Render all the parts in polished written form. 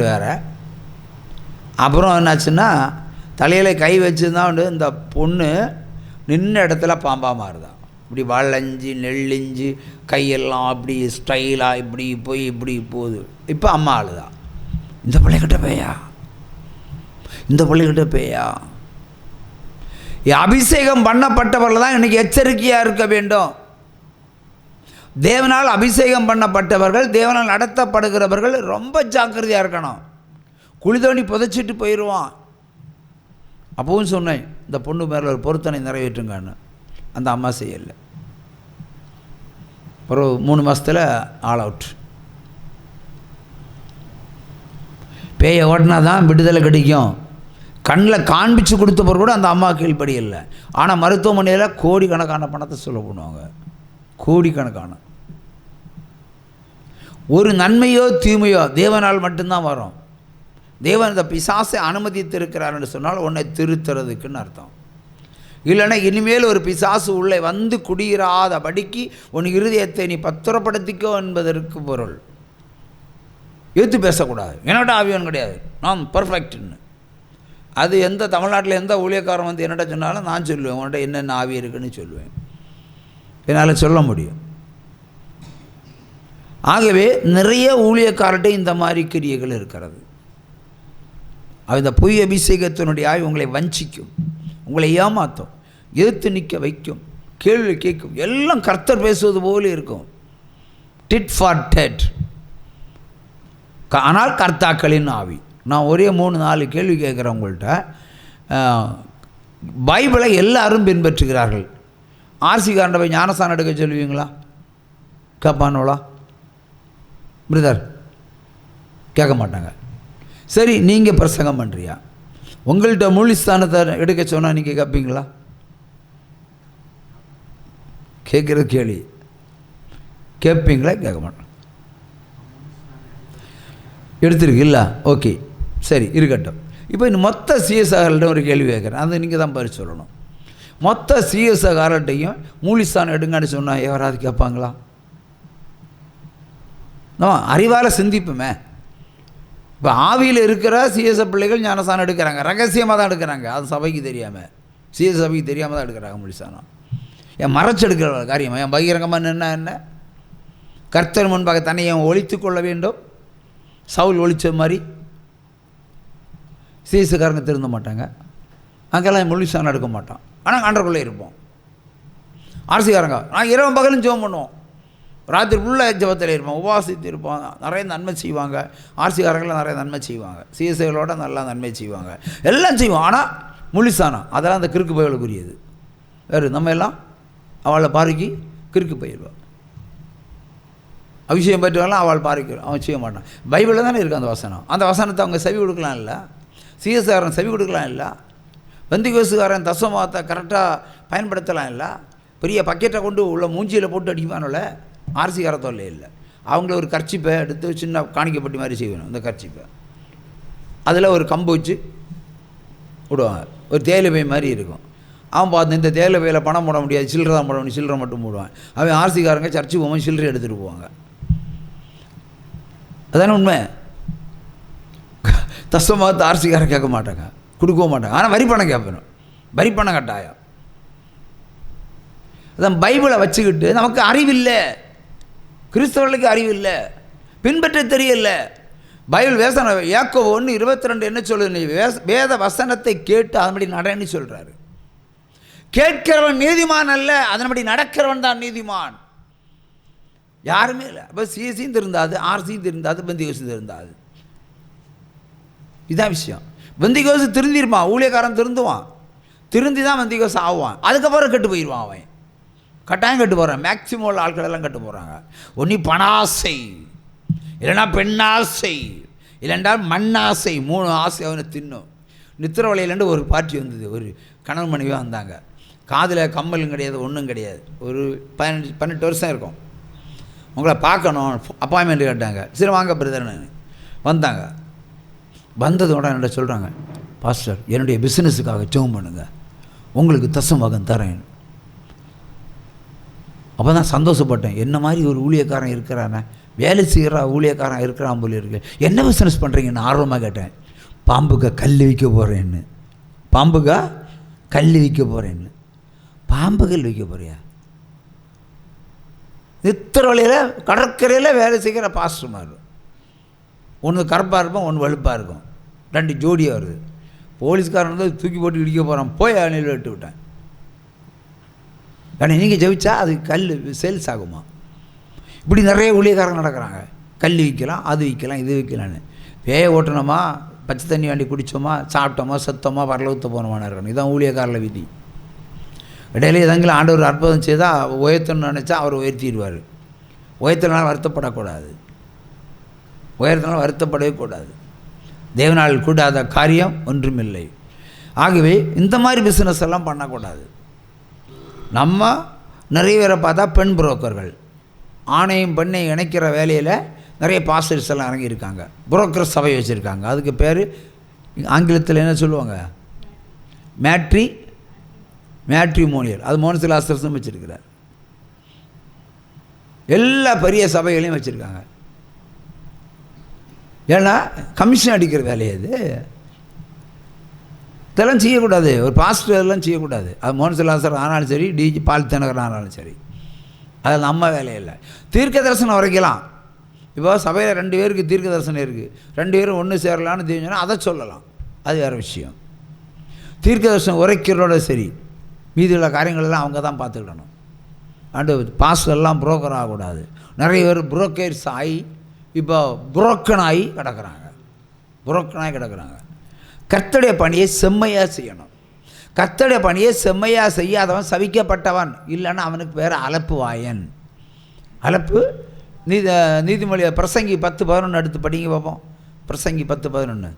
வேறு. அப்புறம் என்னாச்சுன்னா தலையில் கை வச்சுருந்தா உண்டு, இந்த பொண்ணு நின்ன இடத்துல பாம்பாக மாறுதான். இப்படி வளைஞ்சி நெல்லிஞ்சு கையெல்லாம் அப்படி ஸ்டைலாக இப்படி போய் இப்படி போகுது. இப்போ அம்மா ஆளுதான். இந்த பிள்ளைகிட்ட பேயா, இந்த பிள்ளைகிட்ட பேயா. அபிஷேகம் பண்ணப்பட்டவர்கள் தான் இன்றைக்கி எச்சரிக்கையாக இருக்க வேண்டும். தேவனால் அபிஷேகம் பண்ணப்பட்டவர்கள், தேவனால் நடத்தப்படுகிறவர்கள் ரொம்ப ஜாக்கிரதையாக இருக்கணும். குழி தோண்டி புதைச்சிட்டு போயிடுவான். அப்பவும் சொன்னேன், இந்த பொண்ணு மேலே ஒரு பொருத்தனை நிறைவேற்றுங்கன்னு. அந்த அம்மா செய்யலை. ஒரு 3 மாதத்தில் ஆல் அவுட். பேயை ஓட்டினா தான் விடுதலை கிடைக்கும். கண்ணில் காண்பிச்சு கொடுத்தப்போ கூட அந்த அம்மா கீழ்ப்படி இல்லை. ஆனால் மருத்துவமனையில் கோடிக்கணக்கான பணத்தை செலவு பண்ணுவாங்க. கோடிக்கணக்கான. ஒரு நன்மையோ தீமையோ தேவனால் மட்டும்தான் வரும். தேவன் இந்த பிசாசை அனுமதித்திருக்கிறார்னு சொன்னால் உன்னை திருத்துறதுக்குன்னு அர்த்தம். இல்லைன்னா இனிமேல் ஒரு பிசாசு உள்ளே வந்து குடியிராதபடிக்கு உன் இருதயத்தை நீ பத்திரப்படுத்திக்கோ என்பதற்கு பொருள். எதிர்த்து பேசக்கூடாது. என்னோட ஆவியன் கிடையாது, நான் பர்ஃபெக்ட்னு. அது எந்த தமிழ்நாட்டில் எந்த ஊழியக்காரன் வந்து என்னட்ட சொன்னாலும் நான் சொல்லுவேன், உன்கிட்ட என்னென்ன ஆவி இருக்குன்னு சொல்லுவேன். என்னால் சொல்ல முடியும். ஆகவே நிறைய ஊழியக்காரர்கிட்ட இந்த மாதிரி கிரியைகள் இருக்கிறது. அந்த பொய் அபிஷேகத்தினுடைய ஆவி உங்களை வஞ்சிக்கும், உங்களை ஏமாற்றும், எதிர்த்து நிற்க வைக்கும், கேள்வி கேட்கும். எல்லாம் கர்த்தர் பேசுவது போல இருக்கும். Tit for tat. ஆனால் கர்த்தாக்களின் ஆவி. நான் ஒரே 3-4 கேள்வி கேட்குறேன் உங்கள்கிட்ட. பைபிளை எல்லாரும் பின்பற்றுகிறார்கள். ஆர்சிகாரண்ட போய் ஞானஸ்தானம் எடுக்க சொல்லுவீங்களா? கேட்பானோளா? பிரதர் கேட்க மாட்டாங்க. சரி, நீங்கள் பிரசங்கம் பண்ணுறியா? உங்கள்கிட்ட மூலிஸ்தானத்தை எடுக்க சொன்னால் நீங்கள் கேட்பீங்களா? கேட்குறது கேள்வி. கேட்பீங்களா? கேட்க மாட்டோம். எடுத்துருக்கு இல்லை? ஓகே, சரி, இருக்கட்டும். இப்போ இந்த மொத்த சிஎஸ்ஆர்கிட்ட ஒரு கேள்வி கேட்குறேன், அது நீங்கள் தான் பதில் சொல்லணும். மொத்த சிஎஸ்ஆர்கிட்டையும் மூலிஸ்தானம் எடுங்கன்னு சொன்னால் யாராவது கேட்பாங்களா? அறிவால் சிந்திப்புமே. இப்போ ஆவியில் இருக்கிற சிஎஸ்எஃப் பிள்ளைகள் ஞானஸ்தானம் எடுக்கிறாங்க, ரகசியமாக தான் எடுக்கிறாங்க. அது சபைக்கு தெரியாமல், சிஎஸ் சபைக்கு தெரியாமல் தான் எடுக்கிறாங்க மூலிஸ்தானம். என் மறைச்சு எடுக்கிற காரியமாக, என் பகிரங்கமாக நின்னா என்ன? கர்த்தர் முன்பாக தன்னை என் ஒழித்து கொள்ள வேண்டும். சவுல் ஒழிச்ச மாதிரி சிஎஸ்காரங்க திருந்த மாட்டாங்க. அங்கெல்லாம் மூலிஸ்தானம் எடுக்க மாட்டான். ஆனால் ஆண்டருக்குள்ளே இருப்போம். ஆர்சிகாரங்க நான் இரவு பகலும் ஜெபம் பண்ணுவோம், ராத்திரி ஃபுல்லாக ஜெபத்தில் இருப்போம், உபவாசித்து இருப்போம், நிறைய நன்மை செய்வாங்க. ஆர்சிகாரங்களாம் நிறைய நன்மை செய்வாங்க, சிஎஸ்ஐகளோட நல்லா நன்மை செய்வாங்க, எல்லாம் செய்வோம். ஆனால் முழிசானம் அதெல்லாம் அந்த கிறுக்கு பயலுக்குரியது. வேறு நம்ம எல்லாம் அவளை பாருக்கி கிறுக்கு போயிடுவாள். அபிஷேகம் பெற்றவெல்லாம் அவள் பாருக்க அவன் செய்ய மாட்டான். பைபிளில் தானே இருக்குது அந்த வசனம். அந்த வசனத்தை அவங்க செவி கொடுக்கலாம் இல்லை? சிஎஸ்காரன் செவி கொடுக்கலாம் இல்லை? பெந்தெகோஸ்துக்காரன் தசமத்தை கரெக்டாக பயன்படுத்தலாம் இல்லை? பெரிய பக்கெட்டை கொண்டு உள்ள மூஞ்சியில் போட்டு அடிப்பானோல. ஆர்சிகார தொல்லை இல்லை. அவங்கள ஒரு கர்ச்சிப்பை எடுத்து சின்ன காணிக்கப்பட்டி மாதிரி செய்யணும். இந்த கர்ச்சிப்பை அதில் ஒரு கம்பு வச்சு விடுவாங்க, ஒரு தேயிலை பை மாதிரி இருக்கும். அவன் பார்த்து இந்த தேயிலை பையில் பணம் போட முடியாது, சில்லறை தான் போட முடியும், சில்லறை மட்டும் போடுவான். அவன் ஆர்சிகாரங்க சர்ச்சு போவோம் சில்லறை எடுத்துகிட்டு போவாங்க. அதானே உண்மை. தசமத்தை ஆர்சிகாரன் கேட்க மாட்டாங்க, கொடுக்கவும் மாட்டாங்க. ஆனால் வரி பணம் கேட்பணும், வரி பணம் கட்டாயம். அதான் பைபிளை வச்சுக்கிட்டு நமக்கு அறிவில்லை, கிறிஸ்தவர்களுக்கு அறிவில்லை, பின்பற்ற தெரியல. பைபிள் வேசன யாக்கோபு 1:22 என்ன சொல்லுது? வேத வசனத்தை கேட்டு அதன்படி நடன்னு சொல்கிறாரு. கேட்கிறவன் நீதிமான் அல்ல, அதன்படி நடக்கிறவன் தான் நீதிமான். யாருமே இல்லை. அப்போ சிஎஸ்சியும் திருந்தாது, ஆர்சியும் திருந்தாது, பெந்தெகோஸ்து திருந்தாது. இதுதான் விஷயம். பெந்தெகோஸ்து திருந்திருப்பான், ஊழியக்காரன் திருந்துவான், திருந்தி தான் பெந்தெகோஸ்து ஆவான். அதுக்கப்புறம் கெட்டு போயிடுவான். அவன் கட்டாயம் கட்டு போகிறான். மேக்சிமம் உள்ள ஆட்களெல்லாம் கட்டு போகிறாங்க. ஒன்றி பணாசை, இல்லைன்னா பெண்ணாசை, இல்லைன்றால் மண்ணாசை. 3 ஆசை அவனை தின்னும். நித்திரவலையிலேருந்து ஒரு பார்ட்டி வந்தது. ஒரு கணவன் மனைவியாக வந்தாங்க. காதில் கம்மலும் கிடையாது, ஒன்றும் கிடையாது. ஒரு 18 வருஷம் இருக்கும். உங்களை பார்க்கணும், அப்பாயின்மெண்ட் கேட்டாங்க. சரி வாங்க பிரதர்னு வந்தாங்க. வந்ததோட என்னோட சொல்கிறாங்க, பாஸ்டர் என்னுடைய பிஸ்னஸுக்காக ஜெபம் பண்ணுங்கள், உங்களுக்கு தசமபாகம் தரேன். அப்போ தான் சந்தோஷப்பட்டேன். என்ன மாதிரி ஒரு ஊழியக்காரன் இருக்கிறானே, வேலை செய்கிற ஊழியக்காரன் இருக்கிறான் போல இருக்கு. என்ன பிஸ்னஸ் பண்ணுறீங்கன்னு ஆர்வமாக கேட்டேன். பாம்புக்கு கல் விற்க போகிறேன்னு. பாம்புக்கா கல் விற்க போகிறேன்னு. பாம்பு கல் விற்க போறியா? நித்திரவழியில் கடற்கரையில் வேலை செய்கிற பாஸ்டர்மார், ஒன்று கருப்பாக இருக்கும், ஒன்று வெளுப்பாக இருக்கும், 2 ஜோடியாக வருது. போலீஸ்காரன் வந்து தூக்கி போட்டு இடிக்க போகிறான், போய் அணில் விட்டு விட்டேன். ஆனால் நீங்கள் ஜெயிச்சா அது கல் சேல்ஸ் ஆகுமா? இப்படி நிறைய ஊழியக்காரங்க நடக்கிறாங்க. கல் விற்கலாம், அது விற்கலாம், இது விற்கலான்னு. வேய ஓட்டணுமா, பச்சை தண்ணி வாண்டி குடித்தோமா, சாப்பிட்டோமா, செத்தோமா, பரலவத்து போனோமான்னு இருக்கணும். இதுதான் ஊழியக்காரில் விதி. இடையில எதெങ്കിലും ஆண்டவர் அற்புதம் செய்தால் உயர்த்தணும்னு நினச்சா அவர் உயர்த்திடுவார். உயர்த்தினாலும் வருத்தப்படக்கூடாது, உயர்த்தினாலும் வருத்தப்படவே கூடாது. தேவனால் கூடாத காரியம் ஒன்றுமில்லை. ஆகவே இந்த மாதிரி பிஸ்னஸ் எல்லாம் பண்ணக்கூடாது. நம்ம நிறைய பேரை பார்த்தா பெண் புரோக்கர்கள், ஆணையும் பெண்ணையும் இணைக்கிற வேலையில் நிறைய பாஸ்டர்ஸ் எல்லாம் இறங்கியிருக்காங்க. புரோக்கர் சபை வச்சுருக்காங்க. அதுக்கு பேர் ஆங்கிலத்தில் என்ன சொல்லுவாங்க? மேட்ரிமோனியல். அது மோனசிலாஸ்தர்ஸும் வச்சுருக்கிறார். எல்லா பெரிய சபைகளையும் வச்சுருக்காங்க. ஏன்னா கமிஷன் அடிக்கிற வேலையை அது. இதெல்லாம் செய்யக்கூடாது. ஒரு பாஸ்டர் இதெல்லாம் செய்யக்கூடாது. அது மோனசிலாஸ்தர் ஆனாலும் சரி, டிஜி பால் தினகரன் ஆனாலும் சரி, அது நம்ம வேலையில்லை. தீர்க்க தரிசனம் வரைக்கலாம். இப்போ சபையில் 2 பேருக்கு தீர்க்க தரிசனம் இருக்குது, 2 பேரும் ஒன்று சேரலான்னு தெரிஞ்சுன்னா அதை சொல்லலாம், அது வேறு விஷயம். தீர்க்க தரிசனம் உரைக்கிறோட சரி, மீதி உள்ள காரியங்களெல்லாம் அவங்க தான் பார்த்துக்கிடணும். அண்டு பாஸ்டர்லாம் புரோக்கர் ஆகக்கூடாது. நிறைய பேர் புரோக்கர்ஸ் ஆகி இப்போ புரோக்கனாகி கிடக்கிறாங்க. கர்த்தருடைய பணியை செம்மையாக செய்யணும். கர்த்தருடைய பணியை செம்மையாக செய்யாதவன் சவிக்கப்பட்டவன், இல்லைன்னா அவனுக்கு வேறு அலப்பு வாயன். அலப்பு நீதிமொழி பிரசங்கி 10:11 எடுத்து படிங்க பார்ப்போம். பிரசங்கி 10:11.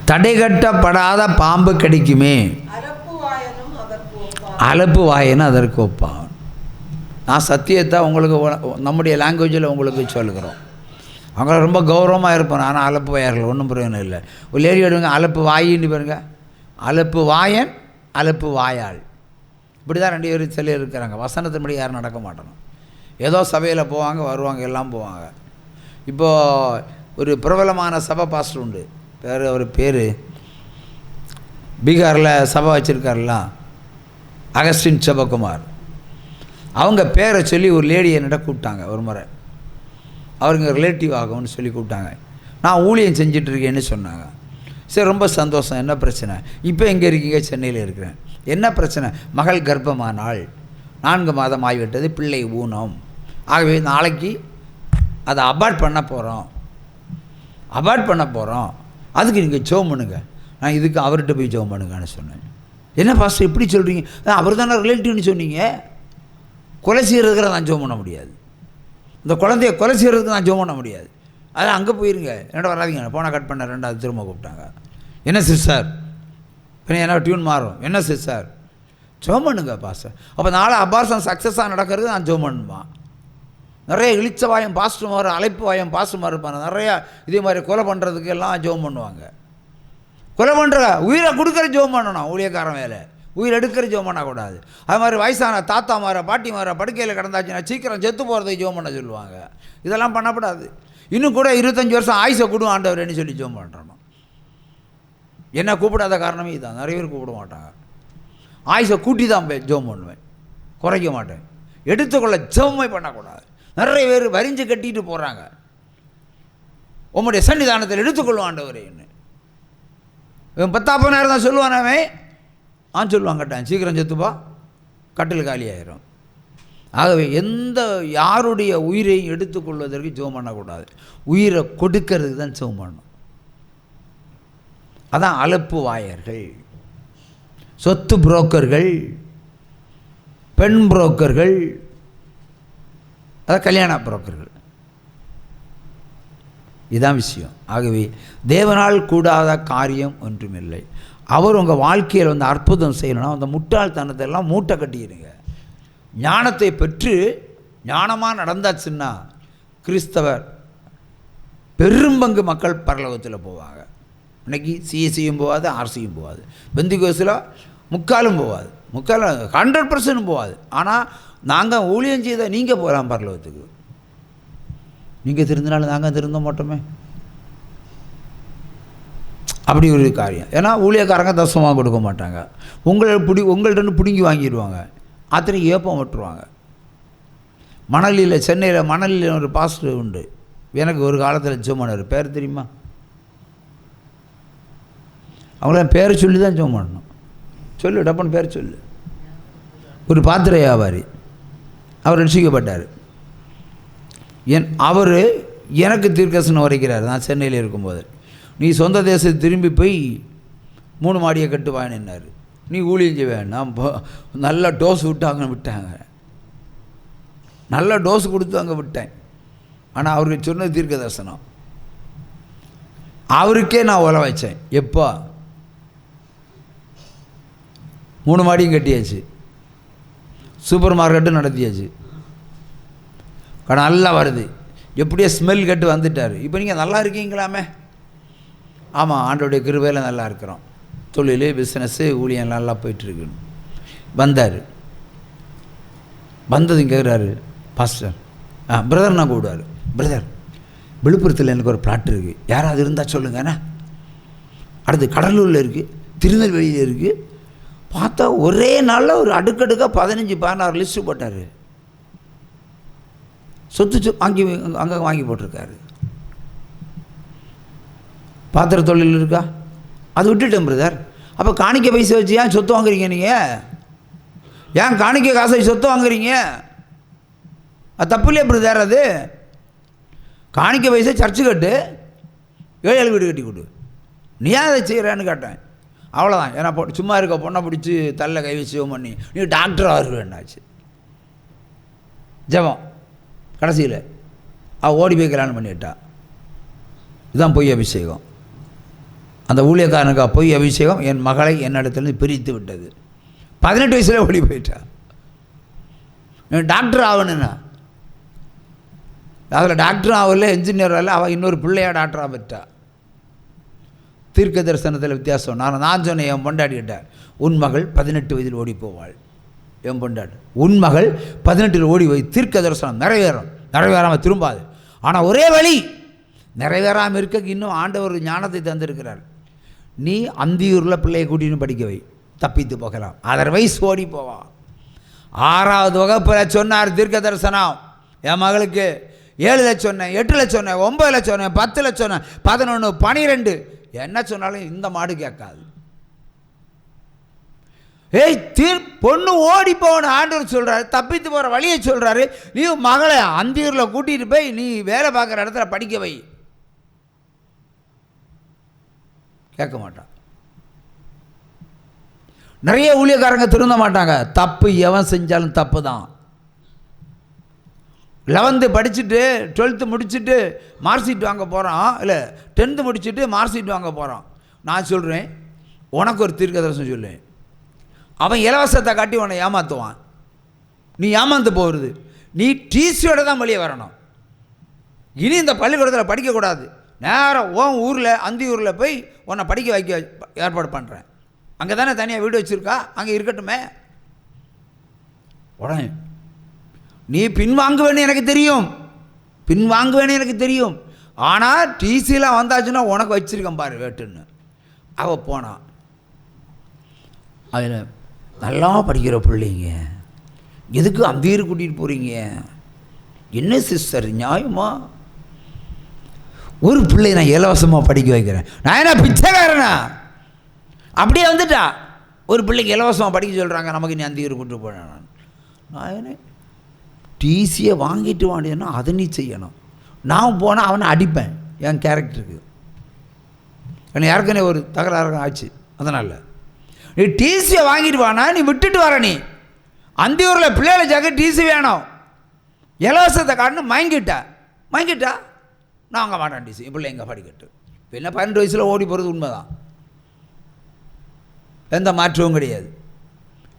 தடைகட்டப்படாத பாம்பு கடிக்குமே, அலப்பு வாயனும் அதற்கு ஒப்பான். நான் சத்தியத்தை உங்களுக்கு நம்முடைய லாங்குவேஜில் உங்களுக்கு சொல்லுகிறோம். அவங்கள ரொம்ப கௌரவமாக இருப்பாங்க. ஆனால் அலப்பு வாயர்கள் ஒன்றும் பிரயோஜனம் இல்லை. ஒரு லேடி எடுங்க, அலப்பு வாயின்னு பாருங்க, அலப்பு வாயன், அலப்பு வாயாள். இப்படி தான் 2 பேரும் சொல்லி இருக்கிறாங்க. வசனத்தின்படி யாரும் நடக்க மாட்டணும். ஏதோ சபையில் போவாங்க, வருவாங்க, எல்லாம் போவாங்க. இப்போது ஒரு பிரபலமான சபை பாஸ்டர் உண்டு. அவர் பேர் பீகாரில் சபை வச்சுருக்காருலாம், அகஸ்டின் செபகுமார். அவங்க பேரை சொல்லி ஒரு லேடி என்னிட்ட கூப்பிட்டாங்க ஒரு முறை. அவருங்க ரிலேட்டிவ் ஆகும்னு சொல்லி கூப்பிட்டாங்க. நான் ஊழியம் செஞ்சிட்ருக்கேன்னு சொன்னாங்க. சரி, ரொம்ப சந்தோஷம். என்ன பிரச்சனை? இப்போ எங்கே இருக்கீங்க? சென்னையில் இருக்கிறேன். என்ன பிரச்சனை? மகள் கர்ப்பமானாள், 4 மாதம் ஆகிவிட்டது, பிள்ளை ஊனம். ஆகவே நாளைக்கு அதை அபார்ட் பண்ண போகிறோம். அதுக்கு நீங்கள் ஜெபம் பண்ணுங்க. நான் இதுக்கு அவர்கிட்ட போய் ஜெபம் பண்ணுங்கன்னு சொன்னேன். என்ன பாஸ்டர் இப்படி சொல்கிறீங்க? அவர் தானே ரிலேட்டிவ்னு சொன்னீங்க. கொலை செய்கிறதுக்கு நான் ஜெபம் பண்ண முடியாது. இந்த குழந்தைய கொலை செய்கிறதுக்கு நான் ஜெபம் பண்ண முடியாது. அதான் அங்கே போயிருங்க, என்னோட வராதிங்க. போனால் கட் பண்ண 2வது திரும்ப கூப்பிட்டாங்க. என்ன சிஸ்டர்? இப்போ என்ன டியூன் மாறும்? என்ன சிஸ்டர்? ஜெபம் பண்ணுங்க பாஸ்டர். அப்போ நாளை அபார்ஷன் சக்ஸஸாக நடக்கிறது நான் ஜெபம் பண்ணுமா? நிறைய இழிச்ச வாயம் பாஸ்டர்மார், அழைப்பு வாயம் பாஸ்டர்மார் இருப்பாங்க. நிறையா இதே மாதிரி கொலை பண்ணுறதுக்கு எல்லாம் ஜெபம் பண்ணுவாங்க. கொலை பண்ணுற உயிரை கொடுக்குற ஜெபம் பண்ணணும். ஊழியக்காரன் வேலை உயிர் எடுக்கிற ஜெபம் பண்ணக்கூடாது. அது மாதிரி வயசான தாத்தாமார பாட்டிமார படுக்கையில் கிடந்தாச்சுன்னா சீக்கிரம் செத்து போகிறதுக்கு ஜெபம் பண்ண சொல்லுவாங்க. இதெல்லாம் பண்ணக்கூடாது. இன்னும் கூட 25 வருஷம் ஆயுசை கொடு ஆண்டவரேன்னு சொல்லி ஜெபம் பண்ணுறோம். என்ன கூப்பிடாத காரணமே இதுதான். நிறைய பேர் கூப்பிட மாட்டாங்க. ஆயுசை கூட்டி தான் ஜெபம் பண்ணுவேன், குறைக்க மாட்டேன். எடுத்துக்கொள்ள ஜெபமே பண்ணக்கூடாது. நிறைய பேர் வரிஞ்சு கட்டிட்டு போகிறாங்க. உம்முடைய சன்னிதானத்தில் எடுத்துக்கொள்ளும் ஆண்டவரே என்ன. இவன் 10,000 தான் சொல்லுவானவே, சொல்லுவான் கட்டான், சீக்கிரம் செத்துப்பா, கட்டில் காலி ஆயிரும். ஆகவே யாருடைய உயிரையும் எடுத்துக்கொள்வதற்கு ஜெபம் பண்ணக்கூடாது. உயிரை கொடுக்கறதுக்கு தான் ஜெபம் பண்ணணும். அதான் அலப்பு வாயர்கள், சொத்து புரோக்கர்கள், பெண் புரோக்கர்கள், அதான் கல்யாண புரோக்கர்கள். இதுதான் விஷயம். ஆகவே தேவனால் கூடாத காரியம் ஒன்றுமில்லை. அவர் உங்கள் வாழ்க்கையில் வந்து அற்புதம் செய்யணும்னா அந்த முட்டாள்தனத்தை எல்லாம் மூட்டை கட்டிடுங்க. ஞானத்தை பெற்று ஞானமாக நடந்தாச்சுன்னா கிறிஸ்தவர் பெரும்பங்கு மக்கள் பரலோகத்தில் போவாங்க. இன்னைக்கு சிஎஸ்சியும் போகாது, ஆர்சியும் போகாது, பெந்திகோஸ்தில் முக்காலும் போகாது, 100% போகாது. ஆனால் நாங்கள் ஊழியம் செய்த நீங்கள் போகலாம் பரலோகத்துக்கு. நீங்கள் திருந்தினாலும் நாங்கள் திருந்த மாட்டோமே. அப்படி ஒரு காரியம். ஏன்னா ஊழியக்காரங்க தசமாக கொடுக்க மாட்டாங்க. உங்கள்கிட்ட பிடுங்கி வாங்கிடுவாங்க. அத்தனை ஏப்பம் விட்டுருவாங்க. சென்னையில் மணலியில் ஒரு பாஸ்டர் உண்டு. எனக்கு ஒரு காலத்தில் ஜோமனர் பேர் தெரியுமா? அவங்கள பேரை சொல்லி தான் ஜோம் பண்ணணும். சொல்லு, டப்புன்னு பேர் சொல்லு. ஒரு பாத்திர வியாபாரி. அவர் ரட்சிக்கப்பட்டார். அவர் எனக்கு தீர்க்கதரிசனம் உரைக்கிறார். நான் சென்னையில் இருக்கும்போது, நீ சொந்த தேசத்தை திரும்பி போய் 3 மாடியை கட்டுவாயினார். நீ ஊழியம் செய்ய வேண்டாம். நல்ல டோஸ் விட்டாங்க. நல்ல டோஸ் கொடுத்து அங்கே விட்டேன். ஆனால் அவருக்கு சொன்னது தீர்க்க தரிசனம். அவருக்கே நான் உல வச்சேன். எப்போ 3 மாடியும் கட்டியாச்சு, சூப்பர் மார்க்கெட்டும் நடத்தியாச்சு, நல்லா வருது. எப்படியோ ஸ்மெல் கட்டு வந்துட்டார். இப்போ நீங்கள் நல்லா இருக்கீங்களாமே? ஆமாம், ஆண்டோடைய கிருபையில் நல்லா இருக்கிறோம். தொழில், பிஸ்னஸ்ஸு, ஊழியம் நல்லா போயிட்டுருக்குன்னு வந்தார். வந்ததும் கேட்குறாரு, பாஸ்டர் பிரதர் நான் கூப்பிடுவார். பிரதர், விழுப்புரத்தில் எனக்கு ஒரு பிளாட் இருக்குது, யாராவது இருந்தால் சொல்லுங்கண்ணா. அடுத்து கடலூரில் இருக்குது, திருநெல்வேலியில் இருக்குது. பார்த்தா ஒரே நாளில் ஒரு அடுக்கடுக்காக 15-16 லிஸ்ட்டு போட்டார். சொத்து அங்கே வாங்கி போட்டிருக்காரு. பாத்திர தொழில் இருக்கா, அது விட்டுட்டேன் பிரதர். அப்போ காணிக்கை பைசா வச்சு ஏன் சொத்து வாங்குறீங்க? நீங்கள் ஏன் காணிக்கை காசை சொத்து வாங்குறீங்க? அது தப்பு இல்லையா பிரதர்? அது காணிக்கை பைசா சர்ச்சு கட்டு, 7 வீடு கட்டி கொடு. நீ ஏன் அதை செய்கிறேன்னு கேட்டேன். அவ்வளோதான். ஏன்னா சும்மா இருக்க பொண்ணை பிடிச்சி தள்ள கை வச்சு பண்ணி நீ டாக்டர் ஆகுவேன்னாச்சு. ஜபம் கடைசியில் ஓடி போய் கல்யாணம் பண்ணிட்டா. இதுதான் பொய் அபிஷேகம். அந்த ஊழியக்காரனுக்கா பொய் அபிஷேகம் என் மகளை என்னிடத்துலேருந்து பிரித்து விட்டது. 18 வயசுல ஓடி போயிட்டா. டாக்டர் ஆகணுன்னா அதில் டாக்டரும் ஆகல, என்ஜினியர் ஆகல, அவள் இன்னொரு பிள்ளையா டாக்டராக பெற்றா. தீர்க்க தரிசனத்தில் வித்தியாசம். நான் சொன்னேன், என் பொண்டாட்டிக்கிட்டேன், உன் மகள் 18 வயதில் ஓடி போவாள். என் பொண்டாட்டி, உன் மகள் 18 ஓடி போய் தீர்க்க தரிசனம் நிறைவேறாமல் திரும்பாது. ஆனால் ஒரே வழி, நிறைவேறாமல் இருக்க இன்னும் ஆண்டவர் ஞானத்தை தந்திருக்கிறார். நீ அந்தியூரில் பிள்ளையை கூட்டின்னு படிக்க வை, தப்பித்து போகலாம். அதர்வைஸ் ஓடி போவா. 6வது வகுப்பில் சொன்னார் தீர்க்க தரிசனம். என் மகளுக்கு 7 சொன்னேன், 8 சொன்னேன், 9 சொன்னேன், 10 சொன்னேன், 11, 12 என்ன சொன்னாலும் இந்த மாடு கேட்காது. பொண்ணு ஓடி போன ஆண்டவர் சொல்கிறாரு, தப்பித்து போகிற வழியை சொல்கிறாரு. நீ மகளை அந்தியூரில் கூட்டிகிட்டு போய் நீ வேலை பார்க்குற இடத்துல படிக்க வை. கேட்க மாட்டான். நிறைய ஊழியக்காரங்க திருந்த மாட்டாங்க. தப்பு எவன் செஞ்சாலும் தப்பு தான். 11th படிச்சுட்டு 12th முடிச்சுட்டு மார்க் ஷீட் வாங்க போகிறான், இல்லை 10th முடிச்சுட்டு மார்க் ஷீட் வாங்க போகிறான். நான் சொல்கிறேன், உனக்கு ஒரு தீர்க்க தரிசனம் சொல்லுவேன். அவன் இலவசத்தை காட்டி உன்னை ஏமாற்றுவான். நீ ஏமாந்து போகிறது. நீ டிசியோட தான் வெளியே வரணும். இனி இந்த பள்ளிக்கூடத்தில் படிக்கக்கூடாது. நேரம் உன் ஊரில் அந்தியூரில் போய் உன்னை படிக்க வைக்க ஏற்பாடு பண்ணுறேன். அங்கே தானே தனியாக வீடு வச்சுருக்கா, அங்கே இருக்கட்டுமே. உடனே நீ பின்வாங்குவேன்னு எனக்கு தெரியும், ஆனால் டிசிலாம் வந்தாச்சுன்னா உனக்கு வச்சுருக்கேன் பாரு வேட்டுன்னு. அவள் போனான். அதில் நல்லா படிக்கிற பிள்ளைங்க எதுக்கு அந்தீர் கூட்டிகிட்டு போகிறீங்க? என்ன சிஸ்டர் நியாயமா? ஒரு பிள்ளை நான் இலவசமாக படிக்க வைக்கிறேன், நான் என்ன பிச்சைக்காரனா? அப்படியே வந்துட்டா. ஒரு பிள்ளைக்கு இலவசமாக படிக்க சொல்கிறாங்க, நமக்கு நீ அந்தீர் கூட்டு போனேன். நான் என்ன டிசியை வாங்கிட்டு வாண்டினா அதை நீ செய்யணும். நான் போனால் அவனை அடிப்பேன் என் கேரக்டருக்கு. ஏன்னா ஏற்கனவே ஒரு தகராறு ஆச்சு. அதனால் நீ டிசியை வாங்கிட்டு வானா, நீ விட்டுட்டு வர. நீ அந்தியூரில் பிள்ளைகளை ஜாக்க டிசி வேணும், இலவசத்தை காட்டுன்னு வாங்கிட்டா நான் வாங்க மாட்டேன் டிசி. பிள்ளை எங்கே படிக்கட்டு. பின்ன 12 வயசில் ஓடி போகிறது உண்மைதான், எந்த மாற்றமும் கிடையாது.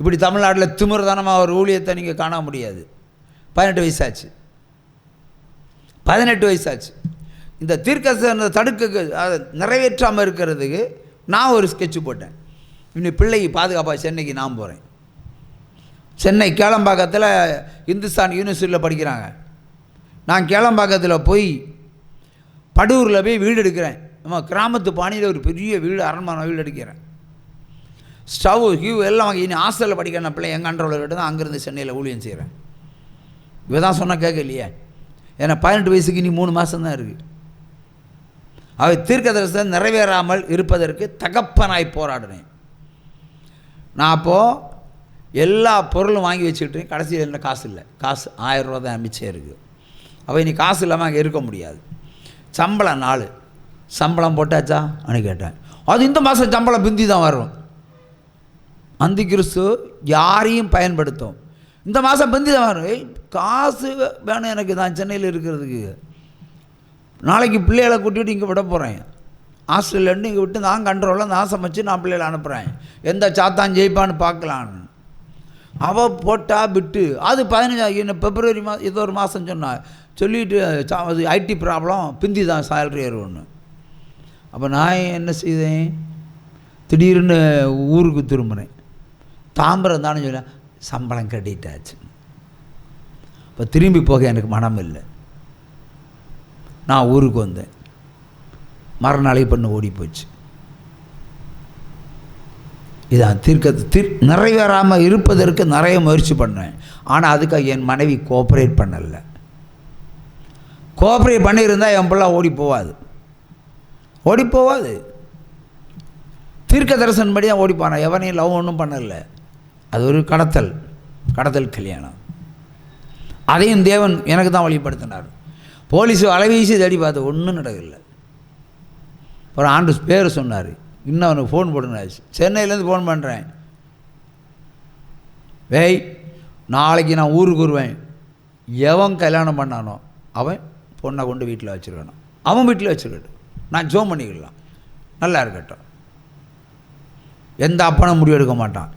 இப்படி தமிழ்நாட்டில் திமிர்தானமாக ஒரு ஊழியத்தை நீங்கள் காண முடியாது. 18 வயசாச்சு. இந்த தீர்க்கதரிசன தடுக்க அதை நிறைவேற்றாமல் இருக்கிறதுக்கு நான் ஒரு ஸ்கெட்சு போட்டேன். இன்னும் பிள்ளைக்கு பாதுகாப்பாக சென்னைக்கு நான் போகிறேன். சென்னை கேளம்பாக்கத்தில் இந்துஸ்தான் யூனிவர்சிட்டியில் படிக்கிறாங்க. நான் கேளம்பாக்கத்தில் போய் படூரில் போய் வீடு எடுக்கிறேன். நம்ம கிராமத்து பாணியில் ஒரு பெரிய வீடு, அரண்மனை வீடு எடுக்கிறேன். ஸ்டவ் ஹியூ எல்லாம் வாங்கி இனி ஹாஸ்டலில் படிக்கிற பிள்ளை எங்கள் கண்ட்ரோலில் கிட்ட தான் அங்கேருந்து சென்னையில் ஊழியம் செய்கிறேன். இவ தான் சொன்னால் கேட்க இல்லையே, ஏன்னா 18 வயசுக்கு இனி 3 மாதம் தான் இருக்குது. அவை தீர்க்கதரிசனம் நிறைவேறாமல் இருப்பதற்கு தகப்பனாய் போராடினேன். நான் அப்போது எல்லா பொருளும் வாங்கி வச்சுக்கிட்டேன். கடைசியில் என்ன காசு இல்லை, காசு 1000 ரூபா தான் மிச்சம் இருக்குது. அப்போ இனி காசு இல்லாமல் அங்கே இருக்க முடியாது. சம்பளம் 4 சம்பளம் போட்டாச்சா அனு கேட்டேன். அது இந்த மாதம் சம்பளம் பிந்தி தான் வரும். அந்தி கிறிஸ்து யாரையும் பயன்படுத்தும். இந்த மாதம் பிந்தி தான் வரும். காசு வேணும் எனக்கு, நான் சென்னையில் இருக்கிறதுக்கு. நாளைக்கு பிள்ளைகளை கூட்டிகிட்டு இங்கே விட போகிறேன். ஹாஸ்டல்லேருந்து இங்கே விட்டு நான் கண்ட்ரோலில் நான் சமைச்சு நான் பிள்ளைகளை அனுப்புகிறேன். எந்த சாத்தான் ஜெயிப்பான்னு பார்க்கலான்னு. அவள் போட்டால் விட்டு அது 15 பிப்ரவரி மாதம் ஏதோ ஒரு மாதம் சொன்னாள். சொல்லிவிட்டு அது ஐடி ப்ராப்ளம் பிந்தி தான் சேலரி ஏறும்னு. அப்போ நான் என்ன செய்தேன், திடீர்னு ஊருக்கு திரும்பினேன். தாம்பரம் தானே சொல்ல சம்பளம் கட்டிட்டாச்சு. இப்போ திரும்பி போக எனக்கு மனம் இல்லை. நான் ஊருக்கு வந்தேன். மறுநாளே பண்ண ஓடி போச்சு. இதான் நிறைவேறாமல் இருப்பதற்கு நிறைய முயற்சி பண்ணேன். ஆனால் அதுக்காக என் மனைவி கோஆப்ரேட் பண்ணலை. கோஆப்ரேட் பண்ணியிருந்தால் என் பிள்ளை ஓடி போவாது. தீர்க்க தரிசனம் படி தான் ஓடிப்பான. எவனையும் லவ் ஒன்றும் பண்ணலை. அது ஒரு கடத்தல் கல்யாணம். அதையும் தேவன் எனக்கு தான் வழிபடுத்தினார். போலீஸு அலைவீசி தேடி பார்த்து ஒன்றும் நடக்கலை. அப்புறம் ஆண்டு பேர் சொன்னார், இன்னும் அவனுக்கு ஃபோன் போடுனாச்சு. சென்னையிலேருந்து ஃபோன் பண்ணுறேன், வேய் நாளைக்கு நான் ஊருக்கு வருவேன். எவன் கல்யாணம் பண்ணானோ அவன் பொண்ணை கொண்டு வீட்டில் வச்சுருக்கணும். அவன் வீட்டில் வச்சுருக்கட்டும், நான் ஜோம் பண்ணிக்கலாம், நல்லா இருக்கட்டும். எந்த அப்பனும் முடிவு எடுக்க மாட்டான்.